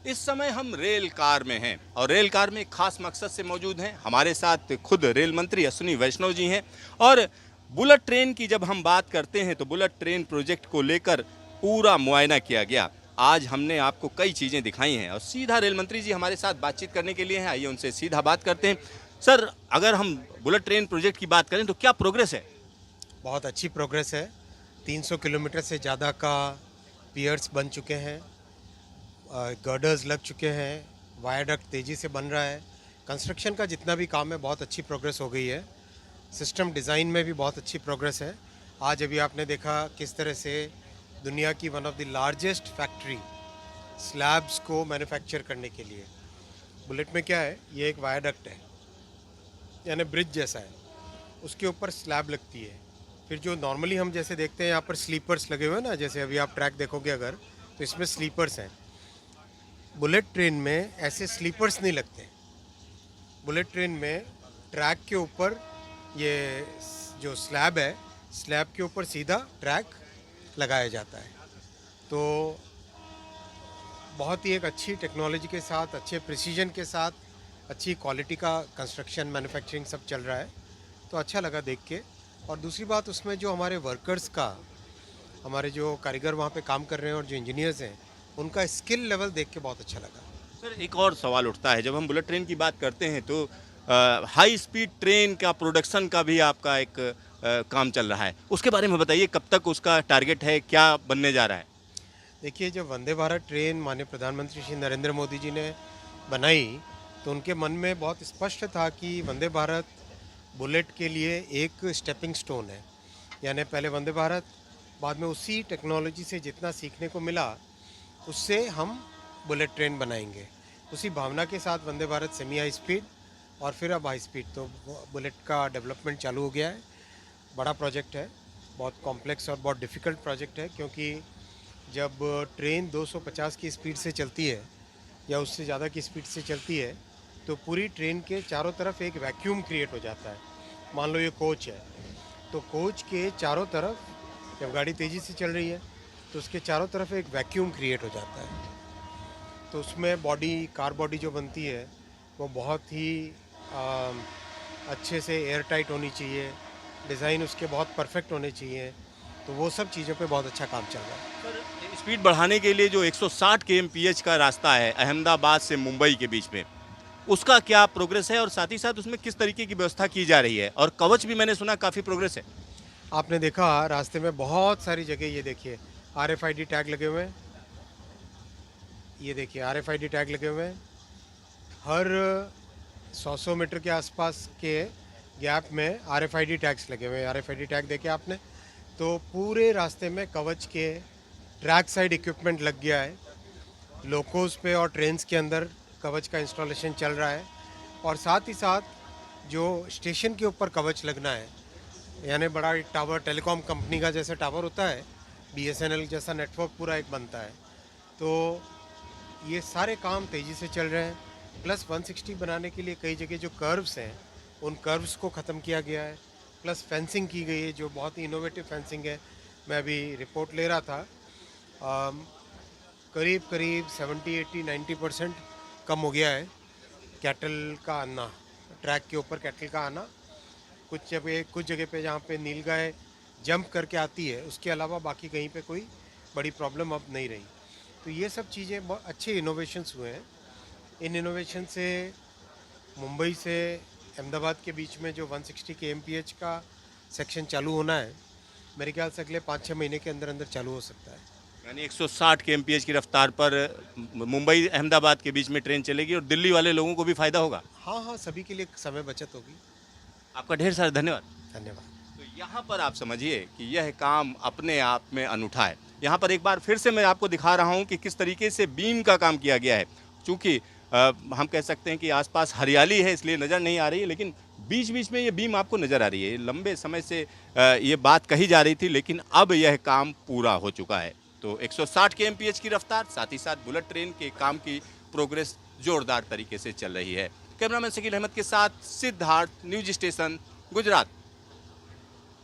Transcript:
इस समय हम रेल कार में हैं और रेल कार में एक खास मकसद से मौजूद हैं। हमारे साथ खुद रेल मंत्री अश्विनी वैष्णव जी हैं और बुलेट ट्रेन की जब हम बात करते हैं तो बुलेट ट्रेन प्रोजेक्ट को लेकर पूरा मुआयना किया गया। आज हमने आपको कई चीज़ें दिखाई हैं और सीधा रेल मंत्री जी हमारे साथ बातचीत करने के लिए हैं। आइए उनसे सीधा बात करते हैं। सर, अगर हम बुलेट ट्रेन प्रोजेक्ट की बात करें तो क्या प्रोग्रेस है? बहुत अच्छी प्रोग्रेस है। 300 किलोमीटर से ज़्यादा का पियर्स बन चुके हैं, गर्डर्स लग चुके हैं, वायाडक्ट तेज़ी से बन रहा है। कंस्ट्रक्शन का जितना भी काम है बहुत अच्छी प्रोग्रेस हो गई है। सिस्टम डिज़ाइन में भी बहुत अच्छी प्रोग्रेस है। आज अभी आपने देखा किस तरह से दुनिया की one of the largest factory slabs को मैन्युफैक्चर करने के लिए, बुलेट में क्या है, ये एक वायाडक्ट है यानी ब्रिज जैसा है, उसके ऊपर स्लैब लगती है। फिर जो नॉर्मली हम जैसे देखते हैं यहाँ पर स्लीपर्स लगे हुए हैं ना, जैसे अभी आप ट्रैक देखोगे अगर, तो इसमें स्लीपर्स हैं। बुलेट ट्रेन में ऐसे स्लीपर्स नहीं लगते। बुलेट ट्रेन में ट्रैक के ऊपर ये जो स्लैब है, स्लैब के ऊपर सीधा ट्रैक लगाया जाता है। तो बहुत ही एक अच्छी टेक्नोलॉजी के साथ, अच्छे प्रिसीजन के साथ, अच्छी क्वालिटी का कंस्ट्रक्शन मैन्युफैक्चरिंग सब चल रहा है। तो अच्छा लगा देख के। और दूसरी बात, उसमें जो हमारे वर्कर्स का, हमारे जो कारीगर वहाँ पे काम कर रहे हैं और जो इंजीनियर्स हैं, उनका स्किल लेवल देख के बहुत अच्छा लगा। सर, एक और सवाल उठता है, जब हम बुलेट ट्रेन की बात करते हैं तो हाई स्पीड ट्रेन का प्रोडक्शन का भी आपका एक काम चल रहा है। उसके बारे में बताइए, कब तक उसका टारगेट है, क्या बनने जा रहा है? देखिए, जब वंदे भारत ट्रेन माननीय प्रधानमंत्री श्री नरेंद्र मोदी जी ने बनाई, तो उनके मन में बहुत स्पष्ट था कि वंदे भारत बुलेट के लिए एक स्टेपिंग स्टोन है। यानी पहले वंदे भारत, बाद में उसी टेक्नोलॉजी से जितना सीखने को मिला उससे हम बुलेट ट्रेन बनाएंगे। उसी भावना के साथ Vande Bharat semi high speed और फिर अब हाई स्पीड, तो बुलेट का डेवलपमेंट चालू हो गया है। बड़ा प्रोजेक्ट है, बहुत कॉम्प्लेक्स और बहुत डिफ़िकल्ट प्रोजेक्ट है, क्योंकि जब ट्रेन 250 की स्पीड से चलती है या उससे ज़्यादा की स्पीड से चलती है, तो पूरी ट्रेन के चारों तरफ एक वैक्यूम क्रिएट हो जाता है। मान लो ये कोच है, तो कोच के चारों तरफ, जब गाड़ी तेज़ी से चल रही है तो उसके चारों तरफ एक वैक्यूम क्रिएट हो जाता है। तो उसमें बॉडी, कार बॉडी जो बनती है वो बहुत ही आ, अच्छे से एयर टाइट होनी चाहिए, डिज़ाइन उसके बहुत परफेक्ट होने चाहिए। तो वो सब चीज़ों पे बहुत अच्छा काम चल रहा है। सर, स्पीड बढ़ाने के लिए जो 160 kmph का रास्ता है अहमदाबाद से मुंबई के बीच में, उसका क्या प्रोग्रेस है और साथ ही साथ उसमें किस तरीके की व्यवस्था की जा रही है? और कवच भी मैंने सुना काफ़ी प्रोग्रेस है। आपने देखा रास्ते में बहुत सारी जगह, ये देखिए RFID टैग लगे हुए हैं, ये देखिए RFID टैग लगे हुए हैं। हर 100 मीटर के आसपास के गैप में RFID टैग्स लगे हुए हैं। RFID टैग देखे आपने, तो पूरे रास्ते में कवच के ट्रैक साइड इक्विपमेंट लग गया है। लोकोस पे और ट्रेन्स के अंदर कवच का इंस्टॉलेशन चल रहा है। और साथ ही साथ जो स्टेशन के ऊपर कवच लगना है, यानी बड़ा एक टावर, टेलीकॉम कंपनी का जैसे टावर होता है, BSNL जैसा नेटवर्क पूरा एक बनता है। तो ये सारे काम तेज़ी से चल रहे हैं। प्लस 160 बनाने के लिए कई जगह जो कर्व्स हैं, उन कर्व्स को ख़त्म किया गया है। प्लस फेंसिंग की गई है, जो बहुत ही इनोवेटिव फेंसिंग है। मैं अभी रिपोर्ट ले रहा था, करीब करीब 70, 80, 90% कम हो गया है कैटल का आना, ट्रैक के ऊपर कैटल का आना। कुछ जगह पे जहाँ पे नीलगाय जंप करके आती है, उसके अलावा बाकी कहीं पे कोई बड़ी प्रॉब्लम अब नहीं रही। तो ये सब चीज़ें बहुत अच्छे इनोवेशंस हुए हैं। इन इनोवेशन से मुंबई से अहमदाबाद के बीच में जो 160 kmph का सेक्शन चालू होना है, मेरे ख्याल से अगले 5-6 महीने के अंदर अंदर चालू हो सकता है। यानी 160 kmph की रफ्तार पर मुंबई अहमदाबाद के बीच में ट्रेन चलेगी और दिल्ली वाले लोगों को भी फायदा होगा। हाँ हाँ, सभी के लिए समय बचत होगी। आपका ढेर सारा धन्यवाद। धन्यवाद। तो यहाँ पर आप समझिए कि यह काम अपने आप में अनूठा है। यहाँ पर एक बार फिर से मैं आपको दिखा रहा हूँ कि किस तरीके से बीम का काम किया गया है। चूँकि हम कह सकते हैं कि आसपास हरियाली है इसलिए नज़र नहीं आ रही है, लेकिन बीच बीच में ये बीम आपको नज़र आ रही है। लंबे समय से ये बात कही जा रही थी, लेकिन अब यह काम पूरा हो चुका है। तो 160 kmph की रफ्तार, साथ ही साथ बुलेट ट्रेन के काम की प्रोग्रेस जोरदार तरीके से चल रही है। कैमरामैन शकील अहमद के साथ सिद्धार्थ, न्यूज स्टेशन, गुजरात।